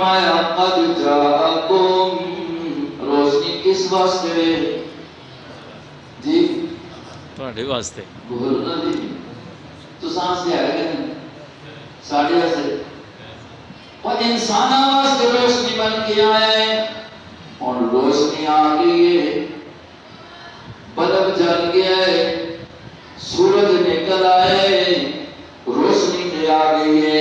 فرمایا قد جاءکم، روشنی کس واسطے جی؟ تواڈے واسطے بولنا جی تو سانس لیا ہے کہ ساڑھے واسطے اور انسانہ واسطے روشنی بن کے آیا ہے، اور روشنی آ گئی ہے، بلب جل گیا ہے، سورج نکل آئے، روشنی تے آ گئی ہے،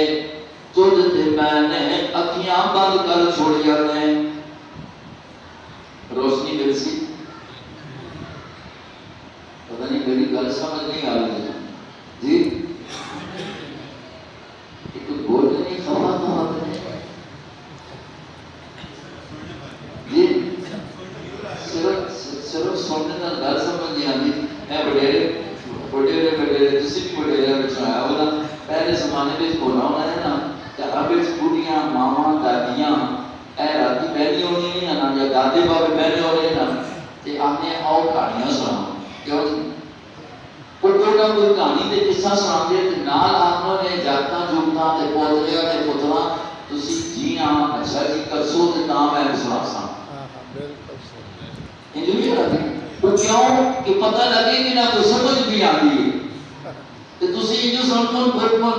تجھ تے میں نے اکھیاں بند کر چھوڑیا نے، روشنی مل سی، پتہ نہیں میری گل سمجھ نہیں آ رہی جی، ایک بول نہیں خواہ جی، صرف سننے کا گل سمجھ نہیں آتی، اے وڈیرے تسی بھی وڈیرے وچ آیا ہونا، پہلے زمانے وچ ہونا ہونا ہے نا، تے ابے بڑھیاں ماواں دادیاں اے راتی بیٹھی ہونی ہے نا، یا دادے بابے بیٹھے ہونے نا، تے آنے آؤ کہانیاں سنا، کیوں جی؟ کوئی نہ کوئی کہانی تے قصہ سناندے تے نال آکھو نے جاگتاں جوگتاں تے پوتریاں تے پتراں تسی جی ہاں اچھا جی کرسو تے تاں میں سنا سا انجوی کرتے وہ کیوں کہ پتہ لگے کہ نہ تو سمجھ بھی آتی ہے کہ تسی انجو سنکن بھرمن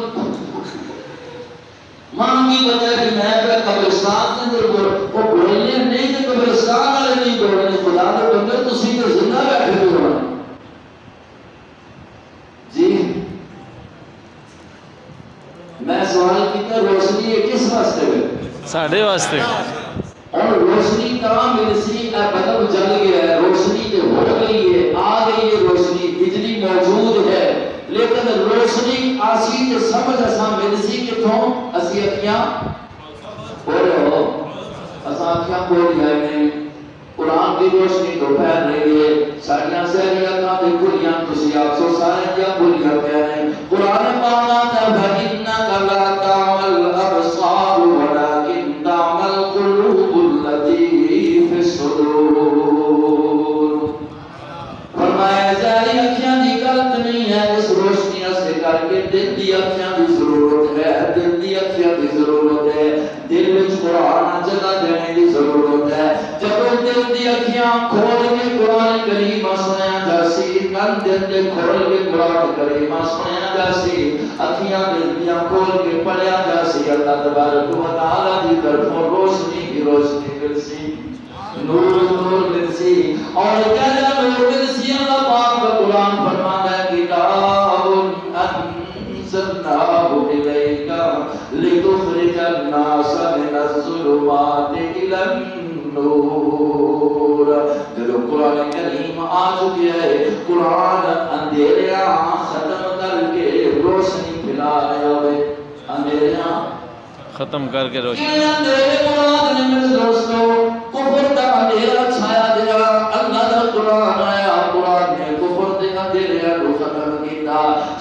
ماں کی پتہ ہے کہ میں اپنے قبرستان کے اندر وہ بولنے نہیں کہ قبرستان والے نہیں بولنے خدا کے بندے تسی تو زندہ بیٹھے ہو جی میں سوال کیتا روشنی ہے کس واسطے ہے؟ ساڈے واسطے اور روشنی کہاں مل سی؟ بلب جل گیا ہے، روشنی تو ہو گئی ہے، آ گئی ہے روشنی، بجلی موجود ہے، لیکن روشنی آسی تے سمجھ اساں مل سی کتوں؟ اسی اکھیاں بولو اساں اکھیاں کھول جائے نہیں، قرآن کی روشنی تو پھیل رہی ہے، ساڑیاں سہریاں کہاں دے کھلیاں تسی آپ سو سارے کیا کھلیاں پہ ہیں، قرآن پانا تا فَإِنَّكَ لَا تَعْمَى الْأَبْصَارُ وَلَكِنْ تَعْمَى الْقُلُوبُ الَّتِي فِي الصُّدُورِ۔ فرمایا جاری اکھیاں دی غلط نہیں ہے، اس روشنی سے کر کے دل دی اکھیاں دی ضرورت ہے، دل دی اکھیاں دی ضرورت ہے، دل وچ قرآن جگہ دینے دی ضرورت ہے، جب دل دی اکھیاں کھول کے قرآن کریم سنیا جاسی، کن دل دے کھول کے قرآن کریم سنیا جاسی، اکھیاں دل دیاں کھول کے پڑھیا جاسی، اللہ تبارک و تعالی دی طرفوں روشنی کی روشنی ملسی، نور ملسی، اور کیا نور ملسی؟ اللہ پاک کا قرآن فرماتا ہے کتاب انزلناہ الیک لتخرج الناس من الظلمات الی النور۔ جب قرآن کریم آ چکے ہے، قرآن اندھیریاں ختم کر کے روشنی پھیلا رہے ہوئے، اندھیریاں ختم کر کے روشنی اندھیرے مراد نے میرے دوستو کفر کا اندھیرا چھایا دیا، اللہ کا قرآن آیا، قرآن نے کفر دے اندھیرے کو ختم کیتا،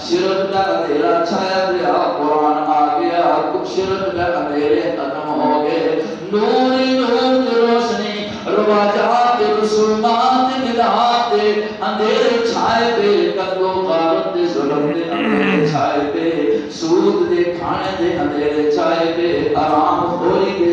شرک کا اندھیرا چھایا دیا، قرآن آ گیا، شرک کا اندھیرے ختم ہو گئے، نور نور کی روشنی، رواجات رسومات بدعات اندھیرے چھائے پہ، قتل و غارت دے ظلم دے اندھیرے چھائے پہ، سود دے کھانے دے اندھیرے چھائے پہ، آرام خوری دے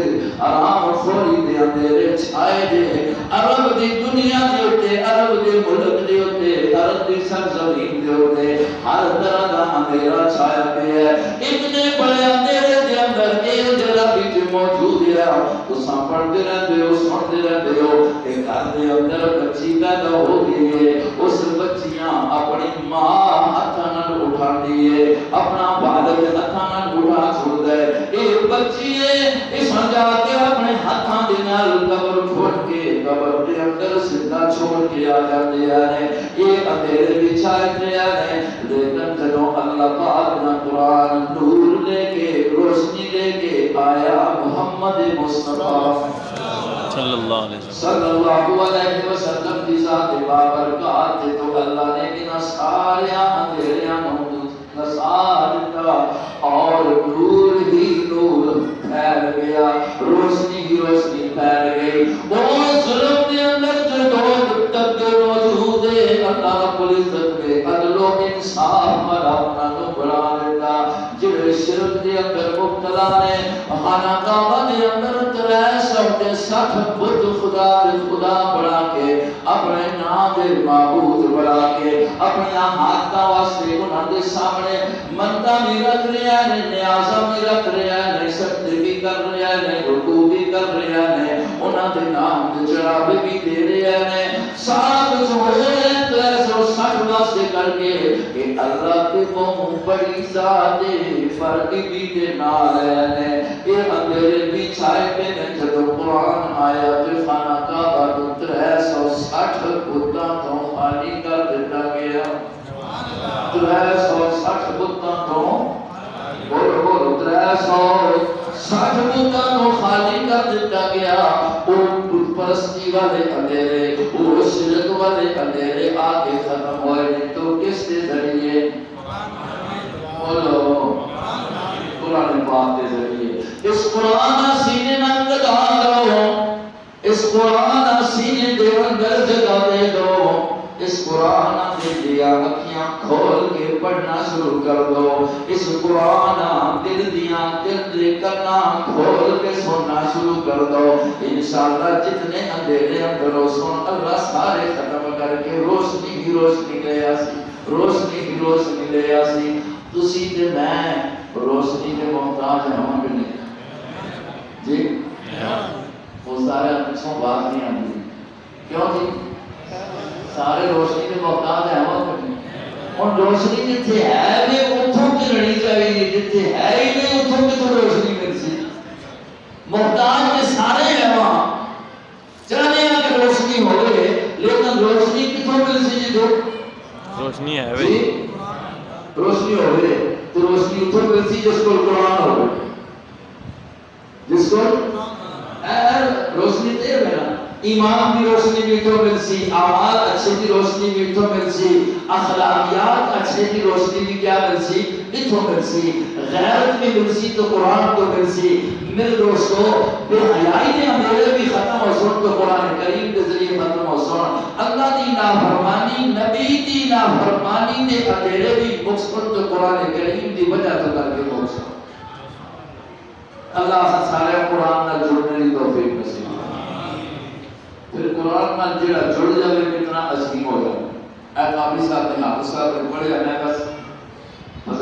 اندھیرے چھائے دے، عرب دی دنیا دے ہوتے، عرب دے ملک دے ہوتے، عرب دی سرزمین دے ہوتے، ہر طرح دا اندھیرا چھایا پہ ہے، اتنے بڑے اندھیرے دے اندر ایک اندھیرا بھی موجود ہے، تساں پڑھتے رہتے ہو، سنتے رہتے ہو، کہ گھر دے اندر بچی پیدا ہو گئی ہے، اس بچیاں اپنی ماں ہتھاں نال اٹھا دیئے، اپنا والد ہتھاں نال اٹھا چھوڑ دے، ایک بچی ہے اس جا کے اپنے ہتھاں دے نال قبر چھوڑ کے قبر دے اندر زندہ چھوڑ کے آ جاتے ہیں، یہ اندھیرے بچھائے پہ ہیں، لیکن جدوں اللہ پاک نہ قرآن نور لے کے روشنی لے کے آیا محمد مصطفیٰ صلی اللہ علیہ وسلم صلی اللہ علیہ وسلم کی ذات بابرکات، تو اللہ نے ان سارے اندھیریاں نسار دیتا اور نور ہی نور پھیل گیا، روشنی ہی روشنی پھیل گئی، اور ظلم کے اندر جو دو طبقے موجود ہیں، اللہ رب العزت نے عدل و انصاف والا انہوں بنا دیتا، جو شرک کے اندر مبتلا اللہ نے خانہ کعبہ دے اندر 360 بت خدا دے خدا بنا کے اپنے نام دے معبود بنا کے اپنے ہاتھاں واسطے انہاں دے سامنے منتا بھی رکھ رہے ہیں نیازاں بھی رکھ رہے ہیں سجدے بھی کر رہے ہیں رکوع بھی کر رہے ہیں انہاں دے نام دے چڑھاوے بھی دے رہے ہیں سارا کچھ ہو رہے ہیں 360 واسطے کر کے کہ اللہ کے قوم بڑی ذات فرق بھی دے نال ہے یہ اندھیرے بھی چھائے پہ نے جب قرآن آیا تو خانہ کعبہ کو 360 بتاں تو خالی کر دیتا گیا 360 بتاں تو بولو 360 بتاں تو خالی کر دیتا گیا وہ بت پرستی والے اندھیرے وہ شرک والے اندھیرے آگے ختم ہوئے تو کس کے ذریعے بولو قرآن پاک کے ذریعے اس قرآن سینے نہ لگا دو اس قرآن سینے دے اندر جگہ دے دو اس قرآن دے دیا اکھیاں کھول کے پڑھنا شروع کر دو اس قرآن دل دیا دل دے کرنا کھول کے سننا شروع کر دو انشاءاللہ جتنے اندھیرے اندر ہو سن اللہ سارے ختم کر کے روشنی ہی روشنی لے آسی روشنی ہی روشنی لے آسی تسی تے میں روشنی کے محتاج ہیں ہم بھی نہیں جی وہ سارے پچھوں بات نہیں آتی کیوں جی سارے روشنی کے محتاج ہیں ہم بھی نہیں اور روشنی جتھے ہے بھی اتھوں کی رہنی چاہیے جتھے ہے ہی نہیں اتھوں کی تو روشنی مل سی محتاج کے سارے ہیں وہاں چاہنے ہیں کہ روشنی ہو گئے لیکن روشنی کتوں مل سی جی تو روشنی ہے بھئی روشنی ہو گئے تو روشنی اتھوں مل سی جس کو قرآن ہو گئے جس کو روشنی دے رہے نا ایمان کی روشنی بھی تو مل سی اعمال اچھے کی روشنی بھی تو مل سی اخلاقیات اچھے کی روشنی بھی کیا مل سی بھی تو مل سی غیرت بھی مل سی تو قرآن تو مل سی میرے دوستو بے حیائی نے ہمارے بھی ختم ہو سن تو قرآن کریم کے ذریعے ختم ہو سن اللہ دی نافرمانی نبی دی نافرمانی دے اندھیرے بھی مقصد تو قرآن کریم دی وجہ تو کر کے ہو سن اللہ سارے قرآن نہ جڑنے کی توفیق نصیب پھر قرآن نہ جڑا جڑ جائے کتنا عظیم ہو جائے اے قابل صاحب نے حافظ صاحب نے پڑھے میں بس